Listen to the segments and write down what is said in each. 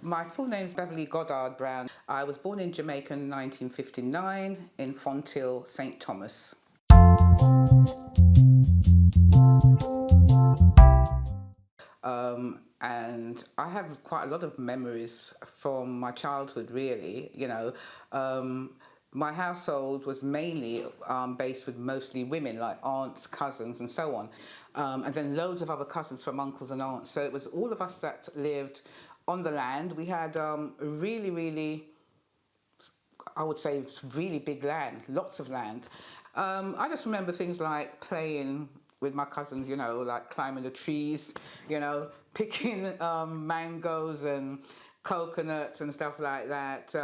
My full name is Beverley Goddard Brown. I was born in Jamaica in 1959 in Fonthill, St. Thomas. And I have quite a lot of memories from my childhood, really. My household was mainly based with mostly women, like aunts, cousins, and so on. And then loads of other cousins from uncles and aunts. So it was all of us that lived on the land. We had really, I would say, really big land, lots of land. I just remember things like playing with my cousins, like climbing the trees, picking mangoes and coconuts and stuff like that.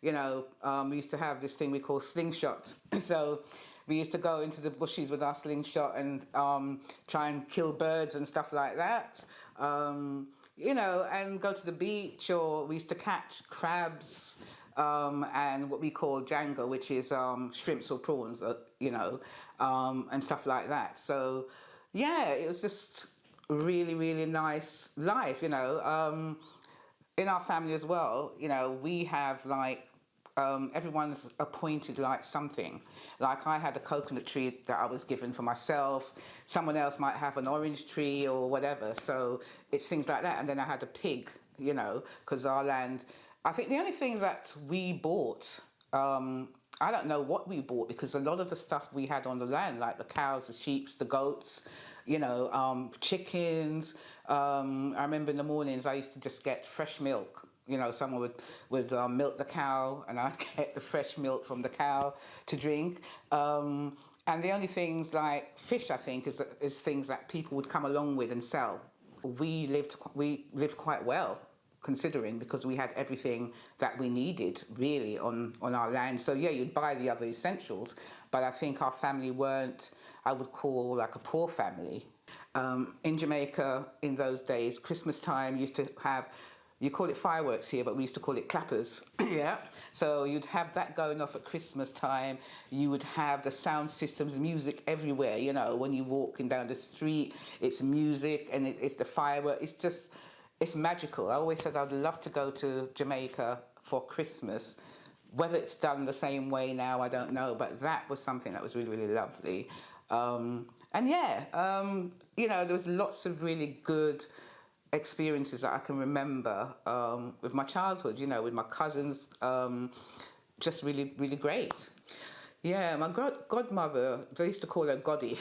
We used to have this thing we call slingshot. So we used to go into the bushes with our slingshot and try and kill birds and stuff like that. And go to the beach, or we used to catch crabs and what we call jango, which is shrimps or prawns, and stuff like that. So, yeah, it was just really nice life, in our family as well. We have everyone's appointed like something. Like I had a coconut tree that I was given for myself. Someone else might have an orange tree or whatever. So it's things like that. And then I had a pig, because our land, I think the only things that we bought, I don't know what we bought, because a lot of the stuff we had on the land, like the cows, the sheep, the goats, chickens. I remember in the mornings I used to just get fresh milk. Someone would milk the cow, and I'd get the fresh milk from the cow to drink. And the only things like fish, I think, is things that people would come along with and sell. We lived quite well, considering, because we had everything that we needed really on our land. So yeah, you'd buy the other essentials, but I think our family weren't, I would call, like a poor family. In Jamaica in those days, Christmas time used to have, you call it fireworks here, but we used to call it clappers. Yeah. So you'd have that going off at Christmas time. You would have the sound systems, music everywhere. When you're walking down the street, it's music and it's the fireworks. It's magical. I always said I'd love to go to Jamaica for Christmas. Whether it's done the same way now, I don't know. But that was something that was really lovely. And yeah, there was lots of really good experiences that I can remember with my childhood, with my cousins, just really great. Yeah, my godmother, they used to call her Goddie.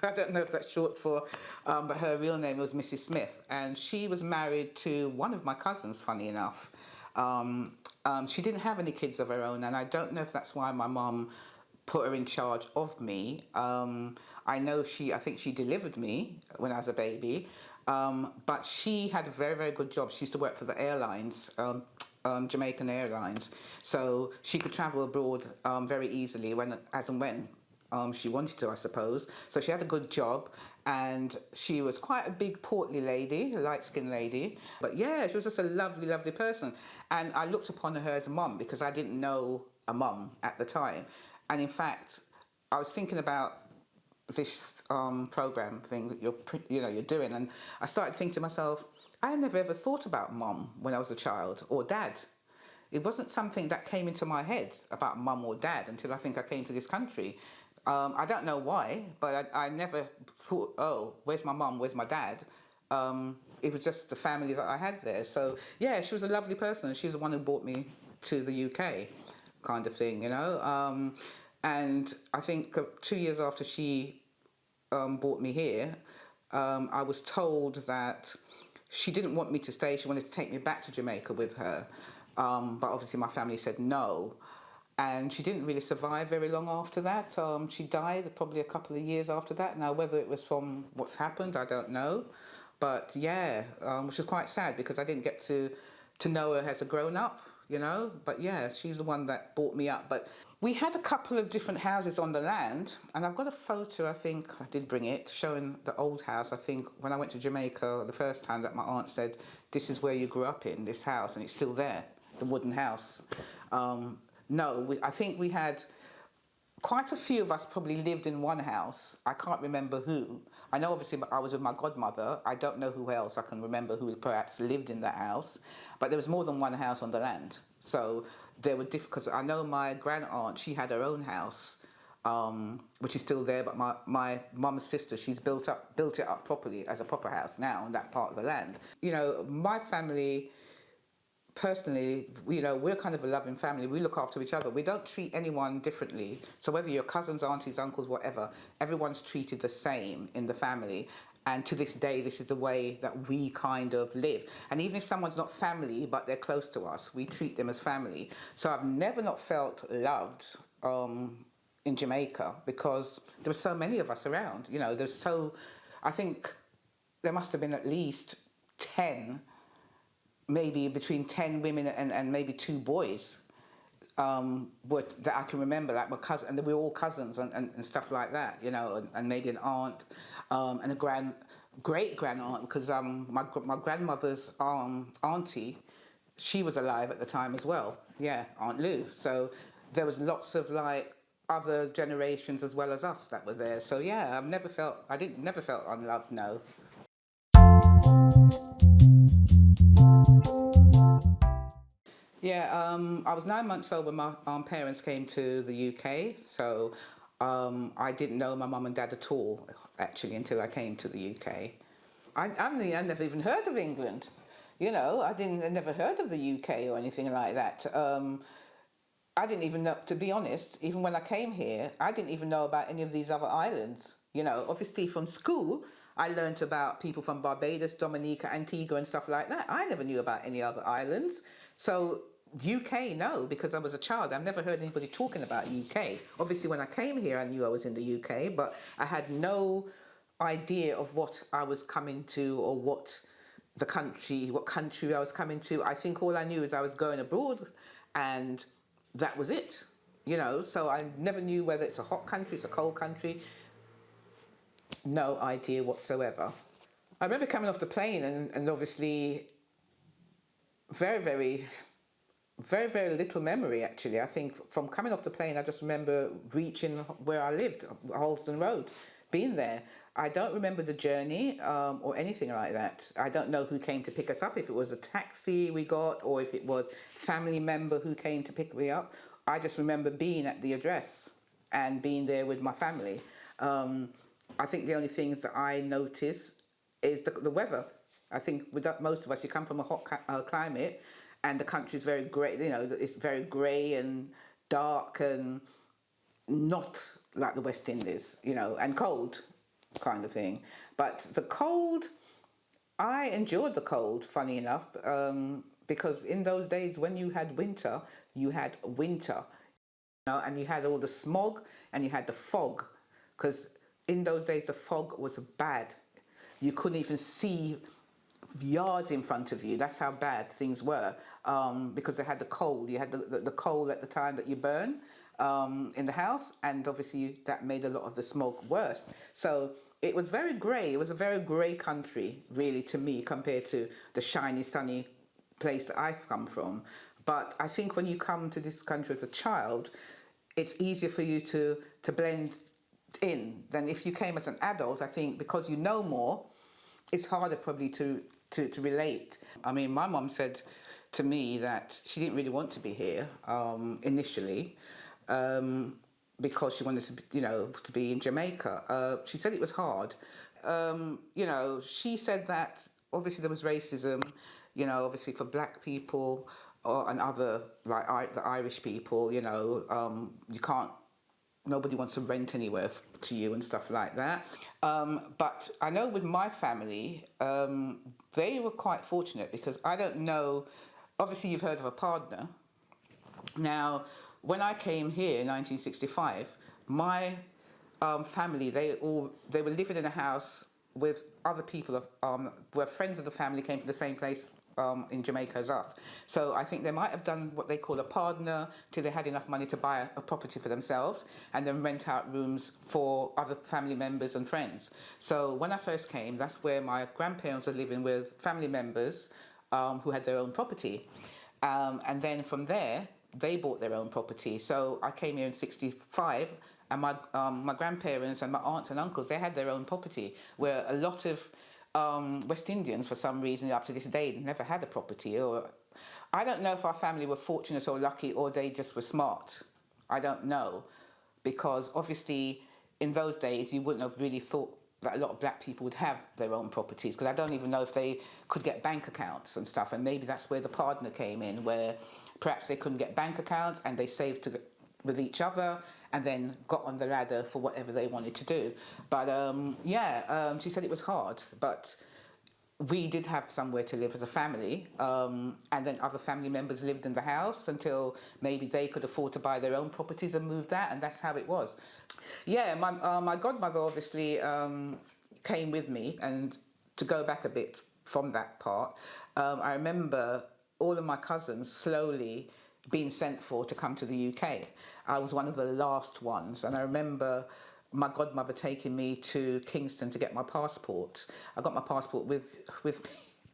I don't know if that's short for, but her real name was Mrs. Smith, and she was married to one of my cousins, funny enough. She didn't have any kids of her own, and I don't know if that's why my mum put her in charge of me. I think she delivered me when I was a baby, but she had a very good job. She used to work for the airlines, Jamaican Airlines, so she could travel abroad very easily as and when she wanted to, I suppose. So she had a good job, and she was quite a big, portly lady, a light-skinned lady. But yeah, she was just a lovely person. And I looked upon her as a mum, because I didn't know a mum at the time. And in fact, I was thinking about this program thing that you're doing, and I started thinking to myself, I never ever thought about mum when I was a child, or dad. It wasn't something that came into my head about mum or dad until I think I came to this country. I don't know why, but I never thought, oh, where's my mum, where's my dad? It was just the family that I had there. So yeah, she was a lovely person. She was the one who brought me to the UK, kind of thing, and I think 2 years after she brought me here, I was told that she didn't want me to stay. She wanted to take me back to Jamaica with her, but obviously my family said no. And she didn't really survive very long after that. She died probably a couple of years after that. Now, whether it was from what's happened, I don't know. But yeah, which is quite sad, because I didn't get to know her as a grown-up, But yeah, she's the one that brought me up. But we had a couple of different houses on the land, and I've got a photo, I think I did bring it, showing the old house. I think when I went to Jamaica the first time, that my aunt said, this is where you grew up in, this house, and it's still there, the wooden house. I think we had quite a few of us probably lived in one house. I can't remember who. I know obviously I was with my godmother. I don't know who else I can remember who perhaps lived in that house, but there was more than one house on the land. So there were because I know my grand aunt, she had her own house, which is still there, but my mum's sister, she's built it up properly as a proper house now on that part of the land. You know, my family, personally, you know, we're kind of a loving family. We look after each other. We don't treat anyone differently. So whether you're cousins, aunties, uncles, whatever, everyone's treated the same in the family. And to this day, this is the way that we kind of live. And even if someone's not family, but they're close to us, we treat them as family. So I've never not felt loved in Jamaica, because there were so many of us around. You know, I think there must have been at least 10, maybe between 10 women and maybe 2 boys that I can remember, like my cousin, and we were all cousins and stuff like that, you know, and maybe an aunt and a great grand aunt, because my grandmother's auntie, she was alive at the time as well. Yeah, Aunt Lou. So there was lots of like other generations as well as us that were there. So yeah, never felt unloved. No. Yeah, I was 9 months old when my parents came to the UK, so I didn't know my mum and dad at all, actually, until I came to the UK. I never even heard of England, you know. I never heard of the UK or anything like that. I didn't even know, to be honest, even when I came here, I didn't even know about any of these other islands. You know, obviously from school, I learnt about people from Barbados, Dominica, Antigua and stuff like that. I never knew about any other islands. So UK, no, because I was a child. I've never heard anybody talking about UK. Obviously, when I came here, I knew I was in the UK, but I had no idea of what I was coming to, or what country I was coming to. I think all I knew is I was going abroad, and that was it, you know. So I never knew whether it's a hot country, it's a cold country. No idea whatsoever. I remember coming off the plane and obviously very little memory, actually. I think from coming off the plane, I just remember reaching where I lived, Holston Road, being there. I don't remember the journey or anything like that. I don't know who came to pick us up, if it was a taxi we got or if it was family member who came to pick me up. I just remember being at the address and being there with my family. I think the only things that I notice is the weather. I think with most of us, you come from a hot climate, and the country's very grey. You know, it's very grey and dark and not like the West Indies, you know, and cold kind of thing. But the cold, I enjoyed the cold, funny enough, because in those days when you had winter, you had winter, you know, and you had all the smog and you had the fog, because in those days the fog was bad. You couldn't even see yards in front of you. That's how bad things were, because they had the coal. You had the coal at the time that you burn in the house, and obviously that made a lot of the smoke worse. So it was very grey. It was a very grey country, really, to me, compared to the shiny, sunny place that I've come from. But I think when you come to this country as a child, it's easier for you to blend in than if you came as an adult. I think because you know more, it's harder probably to relate. I mean, my mum said to me that she didn't really want to be here initially, because she wanted to, you know, to be in Jamaica. She said it was hard. You know, she said that obviously there was racism, you know, obviously for black people and other, like the Irish people, you know, you can't, nobody wants to rent anywhere to you and stuff like that. But I know with my family, they were quite fortunate, because I don't know, obviously you've heard of a partner. Now, when I came here in 1965, my family, they were living in a house with other people, where friends of the family came from the same place in Jamaica as us. So I think they might have done what they call a partner till they had enough money to buy a property for themselves and then rent out rooms for other family members and friends. So when I first came, that's where my grandparents were living with family members who had their own property. And then from there, they bought their own property. So I came here in 65 And my grandparents and my aunts and uncles, they had their own property, where a lot of West Indians, for some reason, up to this day, never had a property. Or I don't know if our family were fortunate or lucky, or they just were smart. I don't know, because obviously in those days you wouldn't have really thought that a lot of black people would have their own properties, because I don't even know if they could get bank accounts and stuff. And maybe that's where the partner came in, where perhaps they couldn't get bank accounts and they saved with each other and then got on the ladder for whatever they wanted to do. But she said it was hard, but we did have somewhere to live as a family, and then other family members lived in the house until maybe they could afford to buy their own properties and move that, and that's how it was. Yeah, my godmother obviously came with me, and to go back a bit from that part, I remember all of my cousins slowly being sent for to come to the UK. I was one of the last ones, and I remember my godmother taking me to Kingston to get my passport. I got my passport with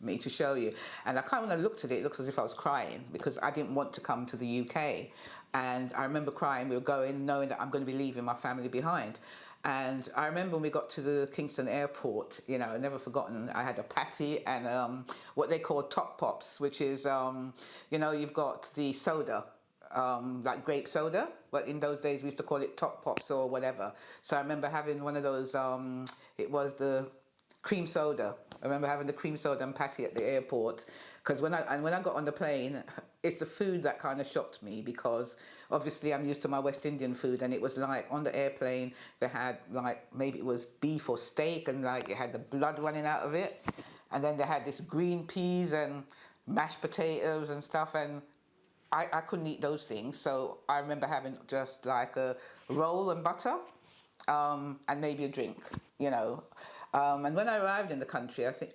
me to show you, and I kind of, when I looked at it, it looks as if I was crying, because I didn't want to come to the UK. And I remember crying. We were going knowing that I'm going to be leaving my family behind. And I remember when we got to the Kingston airport, you know, never forgotten, I had a patty and what they call top pops, which is, you know, you've got the soda, like grape soda, but in those days we used to call it top pops or whatever. So I remember having one of those, it was the cream soda. I remember having the cream soda and patty at the airport, because when I got on the plane, it's the food that kind of shocked me, because obviously I'm used to my West Indian food, and it was like on the airplane they had like, maybe it was beef or steak, and like it had the blood running out of it, and then they had this green peas and mashed potatoes and stuff, and I couldn't eat those things. So I remember having just like a roll and butter, and maybe a drink, you know. And when I arrived in the country, I think,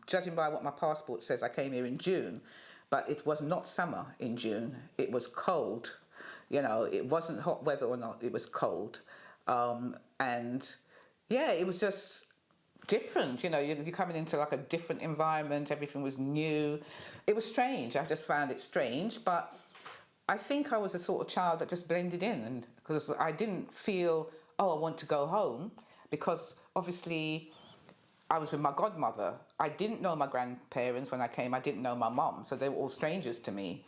judging by what my passport says, I came here in June, but it was not summer in June. It was cold, you know. It wasn't hot weather or not, it was cold. And yeah, it was just different, you know. You're coming into like a different environment, everything was new. It was strange, I just found it strange, but I think I was the sort of child that just blended in, and because I didn't feel, oh, I want to go home, because obviously I was with my godmother. I didn't know my grandparents when I came. I didn't know my mum, so they were all strangers to me.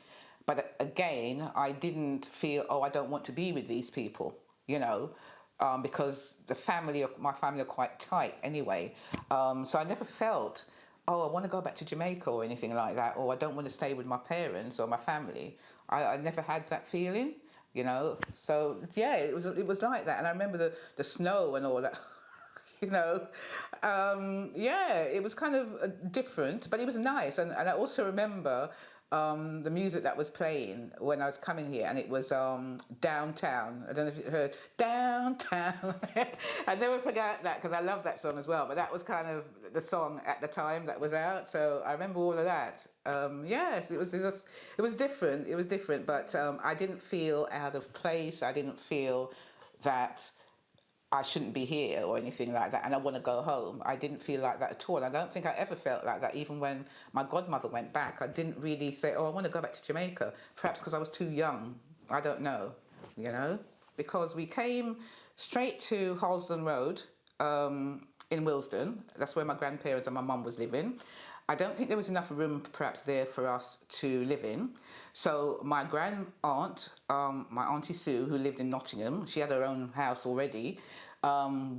But again, I didn't feel, oh, I don't want to be with these people, you know, because my family are quite tight anyway. So I never felt, oh, I want to go back to Jamaica or anything like that, or I don't want to stay with my parents or my family. I never had that feeling, you know. So yeah, it was like that. And I remember the snow and all that. You know, yeah, it was kind of different, but it was nice. And I also remember the music that was playing when I was coming here, and it was Downtown. I don't know if you heard Downtown. I never forgot that, because I love that song as well. But that was kind of the song at the time that was out, so I remember all of that. Yes, it was different. It was different, but I didn't feel out of place. I didn't feel that I shouldn't be here or anything like that, and I want to go home. I didn't feel like that at all. I don't think I ever felt like that. Even when my godmother went back, I didn't really say, oh, I want to go back to Jamaica. Perhaps because I was too young. I don't know, you know. Because we came straight to Harlesden Road in Willesden. That's where my grandparents and my mum was living. I don't think there was enough room perhaps there for us to live in. So my grand aunt, my Auntie Sue, who lived in Nottingham, she had her own house already.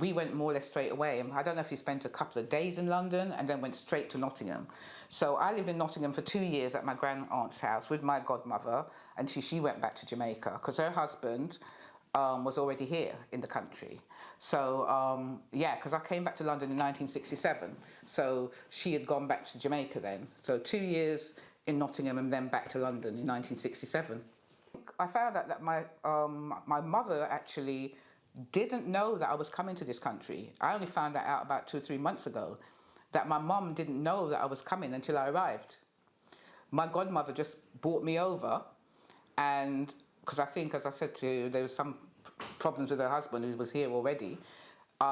We went more or less straight away. I don't know if she spent a couple of days in London and then went straight to Nottingham. So I lived in Nottingham for 2 years at my grand aunt's house with my godmother, and she went back to Jamaica because her husband was already here in the country. So, yeah, because I came back to London in 1967. So she had gone back to Jamaica then. So 2 years in Nottingham and then back to London in 1967. I found out that my mother actually didn't know that I was coming to this country. I only found that out about 2 or 3 months ago, that my mum didn't know that I was coming until I arrived. My godmother just brought me over, and because I think, as I said to you, there was some problems with her husband who was here already.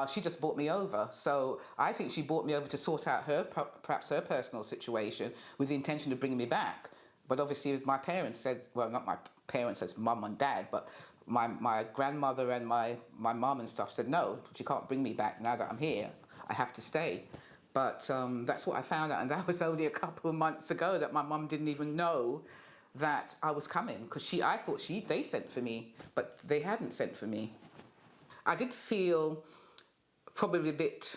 She just brought me over. So I think she brought me over to sort out perhaps her personal situation with the intention of bringing me back. But obviously my parents said, well, not my parents as mum and dad, but my grandmother and my mum and stuff said, no, she can't bring me back now that I'm here. I have to stay. But that's what I found out, and that was only a couple of months ago that my mum didn't even know that I was coming, because I thought they sent for me, but they hadn't sent for me. I did feel probably a bit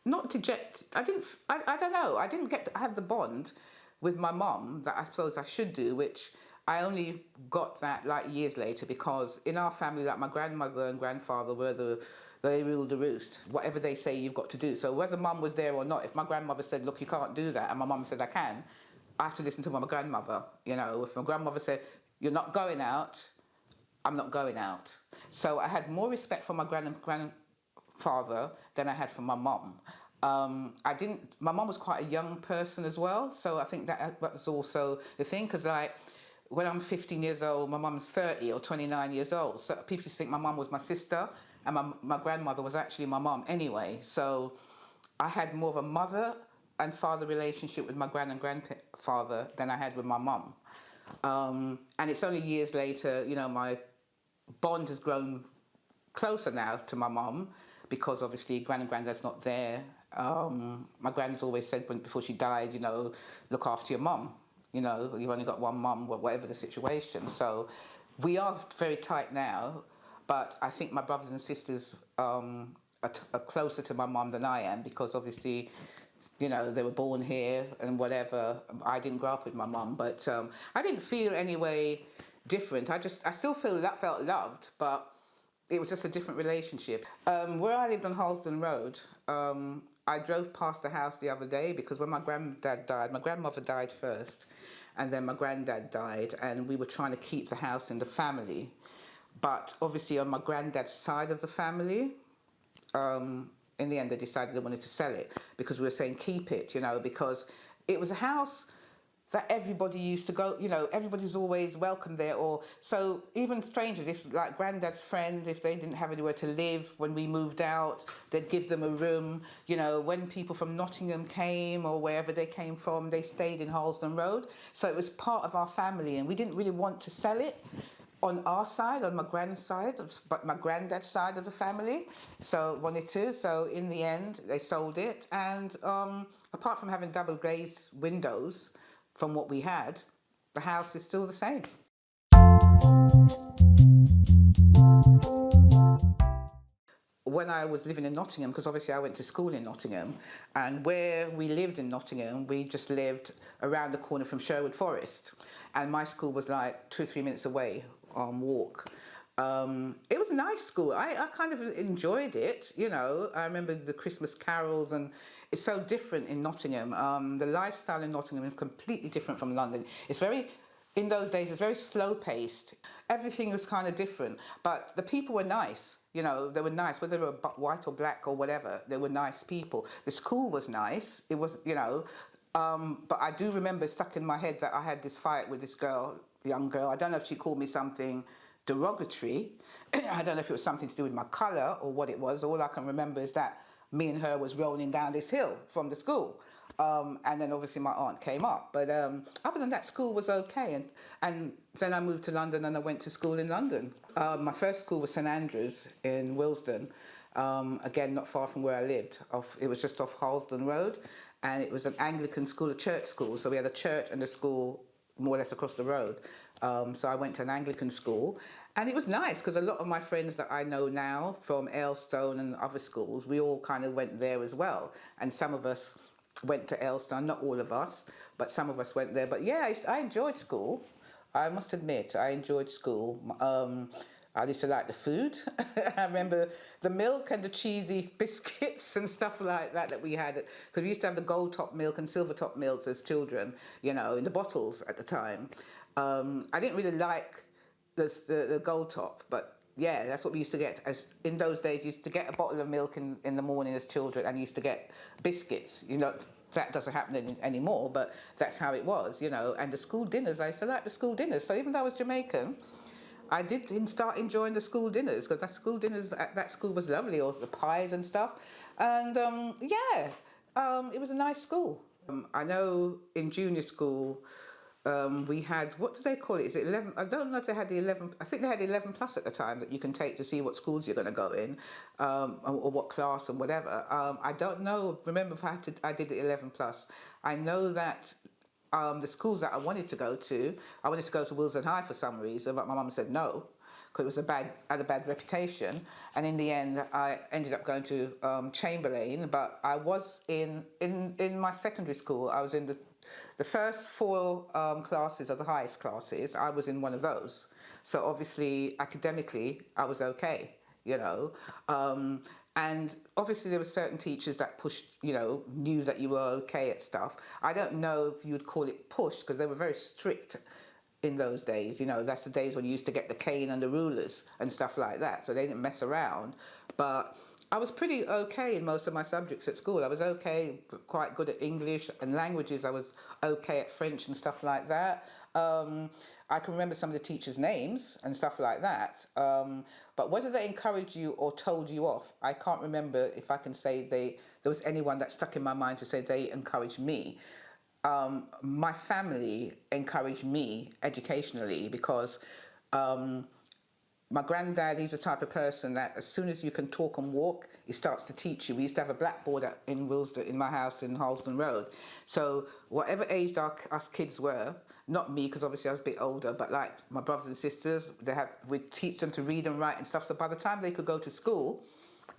not dejected. I don't know. I didn't get to have the bond with my mum that I suppose I should do, which I only got that like years later, because in our family, like my grandmother and grandfather they ruled the roost. Whatever they say, you've got to do. So whether mum was there or not, if my grandmother said, look, you can't do that, and my mum said I can, I have to listen to my grandmother. You know, if my grandmother said, you're not going out, I'm not going out. So I had more respect for my grandfather than I had for my mum. My mum was quite a young person as well, so I think that was also the thing, because like, when I'm 15 years old, my mum's 30 or 29 years old. So people just think my mum was my sister, and my grandmother was actually my mum anyway. So I had more of a mother and father relationship with my and grandfather than I had with my mum. And it's only years later, you know, my bond has grown closer now to my mum, because obviously and granddad's not there. My granddad's always said before she died, you know, look after your mum. You know, you've only got one mum, whatever the situation. So we are very tight now, but I think my brothers and sisters are closer to my mum than I am, because obviously, you know, they were born here and whatever. I didn't grow up with my mum, but I didn't feel any way different. I still felt loved, but it was just a different relationship. Where I lived on Harlesden Road, I drove past the house the other day, because when my granddad died, my grandmother died first, and then my granddad died, and we were trying to keep the house in the family. But obviously on my granddad's side of the family, in the end they decided they wanted to sell it, because we were saying keep it, you know, because it was a house that everybody used to go, you know, everybody's always welcome there. Or so even strangers, if like granddad's friend, if they didn't have anywhere to live when we moved out, they'd give them a room. You know, when people from Nottingham came or wherever they came from, they stayed in Harlesden Road. So it was part of our family, and we didn't really want to sell it on our side, on my grand's side, but my granddad's side of the family, so wanted to. So in the end, they sold it, and apart from having double glazed windows, from what we had, the house is still the same. When I was living in Nottingham, because obviously I went to school in Nottingham, and where we lived in Nottingham, we just lived around the corner from Sherwood Forest, and my school was like 2 or 3 minutes away on walk. It was a nice school. I kind of enjoyed it, you know. I remember the Christmas carols, and it's so different in Nottingham. The lifestyle in Nottingham is completely different from London. In those days, it's very slow paced. Everything was kind of different, but the people were nice. You know, they were nice, whether they were white or black or whatever, they were nice people. The school was nice. It was, you know, but I do remember stuck in my head that I had this fight with this girl, young girl. I don't know if she called me something derogatory. I don't know if it was something to do with my colour or what it was. All I can remember is that me and her was rolling down this hill from the school. And then obviously my aunt came up. But other than that, school was okay. And then I moved to London, and I went to school in London. My first school was St Andrews in Willesden. Again, not far from where I lived. It was just off Harlesden Road. And it was an Anglican school, a church school. So we had a church and a school more or less across the road. So I went to an Anglican school. And it was nice, because a lot of my friends that I know now from Aylstone and other schools, we all kind of went there as well. And some of us went to Aylstone, not all of us, but some of us went there. But yeah, I enjoyed school. I must admit, I enjoyed school. I used to like the food. I remember the milk and the cheesy biscuits and stuff like that we had. Because we used to have the gold top milk and silver top milk as children, you know, in the bottles at the time. I didn't really like the gold top, but yeah, that's what we used to get. As in those days, you used to get a bottle of milk in the morning as children, and you used to get biscuits. You know, that doesn't happen anymore, but that's how it was, you know. And the school dinners, I used to like the school dinners. So even though I was Jamaican, I did start enjoying the school dinners, because that school dinners at that school was lovely, or the pies and stuff. And it was a nice school. I know in junior school, we had, what do they call it? Is it 11? I don't know if they had the 11. I think they had 11 plus at the time that you can take to see what schools you're going to go in, or what class and whatever. I don't know. Remember if I did the 11 plus. I know that the schools that I wanted to go to, I wanted to go to Wilson High for some reason, but my mum said no, because it had a bad reputation. And in the end, I ended up going to Chamberlain. But I was in my secondary school. I was in the first four classes are the highest classes. I was in one of those. So obviously, academically, I was okay, you know. And obviously there were certain teachers that pushed, you know, knew that you were okay at stuff. I don't know if you'd call it push, because they were very strict in those days. You know, that's the days when you used to get the cane and the rulers and stuff like that. So they didn't mess around. But I was pretty okay in most of my subjects at school. I was okay, quite good at English and languages. I was okay at French and stuff like that. I can remember some of the teachers' names and stuff like that. But whether they encouraged you or told you off, I can't remember if I can say there was anyone that stuck in my mind to say they encouraged me. My family encouraged me educationally because my granddad, he's the type of person that as soon as you can talk and walk, he starts to teach you. We used to have a blackboard in Willesden, in my house in Harlesden Road. So whatever age us kids were, not me, because obviously I was a bit older, but like my brothers and sisters, we'd teach them to read and write and stuff. So by the time they could go to school,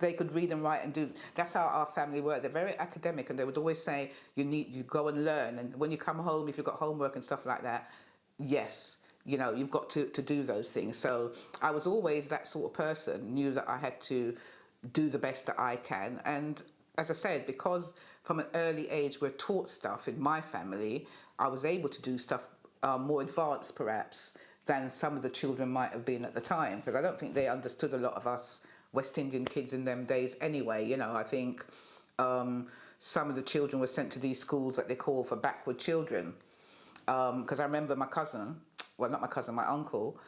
they could read and write and do. That's how our family worked. They're very academic, and they would always say, you go and learn. And when you come home, if you've got homework and stuff like that, yes, you know, you've got to do those things. So I was always that sort of person, knew that I had to do the best that I can. And as I said, because from an early age we're taught stuff in my family, I was able to do stuff more advanced perhaps than some of the children might have been at the time, because I don't think they understood a lot of us West Indian kids in them days anyway. You know, I think some of the children were sent to these schools that they call for backward children. Because I remember my cousin, well, not my cousin, my uncle,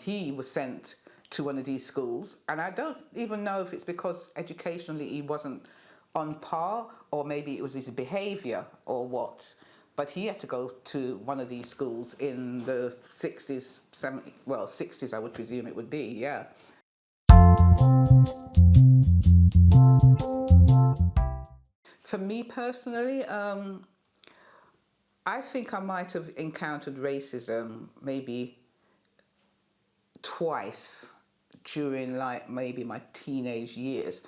he was sent to one of these schools, and I don't even know if it's because educationally he wasn't on par, or maybe it was his behaviour or what, but he had to go to one of these schools in the 60s, 70s, well, 60s I would presume it would be, yeah. For me personally, I think I might have encountered racism maybe twice during like maybe my teenage years.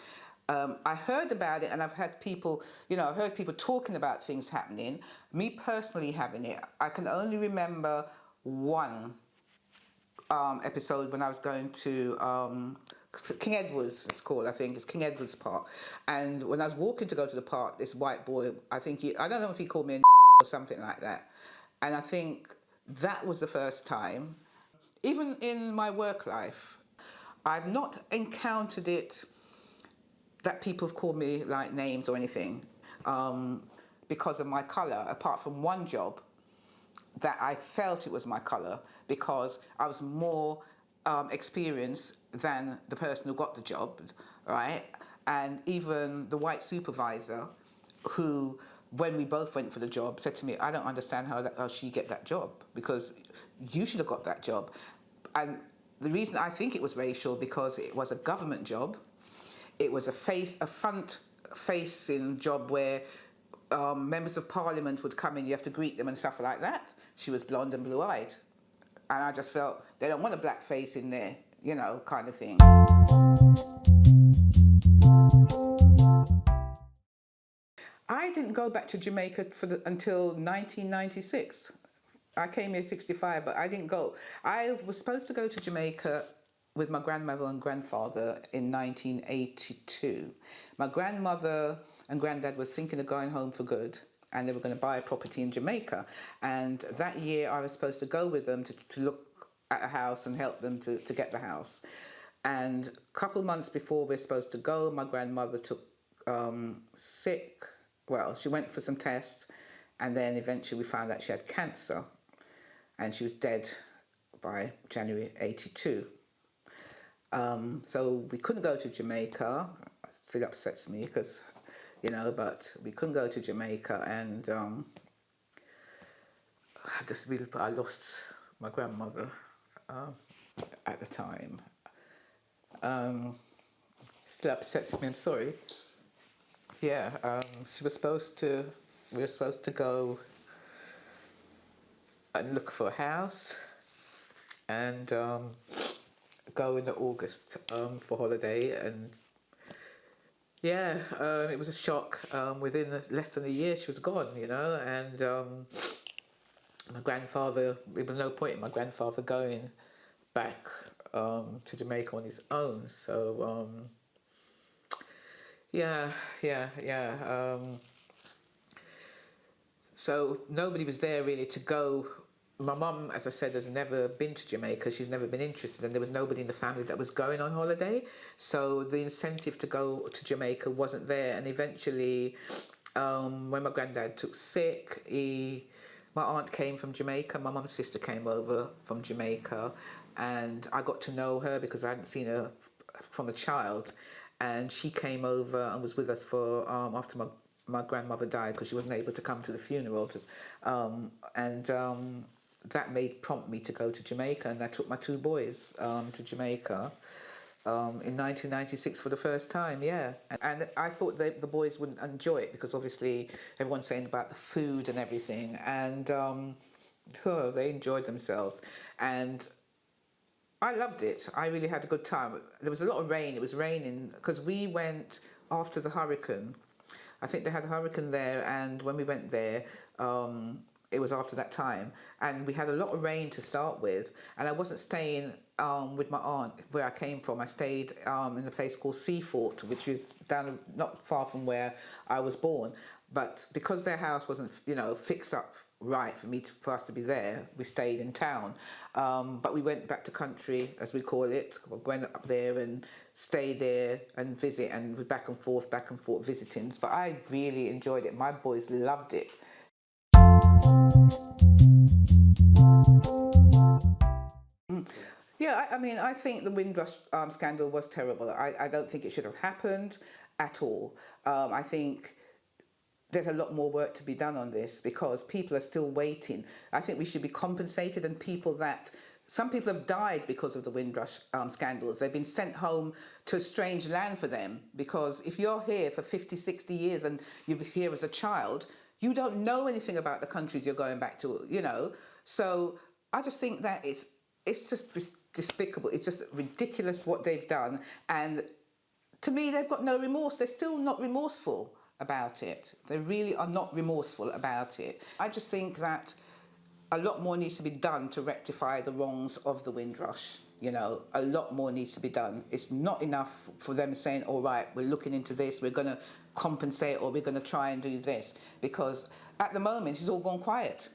I heard about it, and I've had people, you know, I've heard people talking about things happening. Me personally having it, I can only remember one episode when I was going to King Edward's, it's called, I think it's King Edward's Park. And when I was walking to go to the park, this white boy, I don't know if he called me a or something like that. And I think that was the first time. Even in my work life, I've not encountered it that people have called me like names or anything because of my colour, apart from one job that I felt it was my colour because I was more experienced than the person who got the job, right? And even the white supervisor who, when we both went for the job, said to me, I don't understand how she get that job, because you should have got that job. And the reason I think it was racial, because it was a government job. It was a front-facing job where members of parliament would come in, you have to greet them and stuff like that. She was blonde and blue-eyed. And I just felt, they don't want a black face in there, you know, kind of thing. I didn't go back to Jamaica until 1996. I came here 65, but I didn't go. I was supposed to go to Jamaica with my grandmother and grandfather in 1982. My grandmother and granddad was thinking of going home for good, and they were going to buy a property in Jamaica. And that year I was supposed to go with them to look at a house and help them to get the house. And a couple months before we're supposed to go, my grandmother took sick. Well, she went for some tests, and then eventually we found out she had cancer, and she was dead by January 82. So we couldn't go to Jamaica. It still upsets me because, you know, but we couldn't go to Jamaica, and I lost my grandmother um, at the time. Still upsets me. I'm sorry. Yeah, she was supposed to. We were supposed to go and look for a house and go in August for holiday, and yeah, it was a shock. Within less than a year, she was gone, and my grandfather. There was no point in my grandfather going back to Jamaica on his own. So yeah, yeah, yeah. So nobody was there really to go. My mum, as I said, has never been to Jamaica. She's never been interested, and there was nobody in the family that was going on holiday. So the incentive to go to Jamaica wasn't there. And eventually, when my granddad took sick, my aunt came from Jamaica. My mum's sister came over from Jamaica, and I got to know her because I hadn't seen her from a child. And she came over and was with us for after my grandmother died, because she wasn't able to come to the funeral. That made prompt me to go to Jamaica, and I took my two boys to Jamaica in 1996 for the first time. Yeah, and I thought the boys wouldn't enjoy it because obviously everyone's saying about the food and everything, and they enjoyed themselves, and I loved it. I really had a good time. There was a lot of rain. It was raining because we went after the hurricane. I think they had a hurricane there, and when we went there, it was after that time, and we had a lot of rain to start with, and I wasn't staying with my aunt where I came from. I stayed in a place called Seafort, which is down not far from where I was born, but because their house wasn't, fixed up right for us to be there, we stayed in town. But we went back to country, as we call it. We went up there and stayed there and visit, and was back and forth visiting. But I really enjoyed it. My boys loved it. Yeah, I think the Windrush scandal was terrible. I don't think it should have happened at all. I think there's a lot more work to be done on this because people are still waiting. I think we should be compensated, and some people have died because of the Windrush scandals. They've been sent home to a strange land for them, because if you're here for 50, 60 years and you're here as a child, you don't know anything about the countries you're going back to, So I just think that it's just despicable. It's just ridiculous what they've done. And to me, they've got no remorse. They're still not remorseful about it. They really are not remorseful about it. I just think that a lot more needs to be done to rectify the wrongs of the Windrush. A lot more needs to be done. It's not enough for them saying, all right, we're looking into this, we're going to compensate, or we're going to try and do this, because at the moment it's all gone quiet.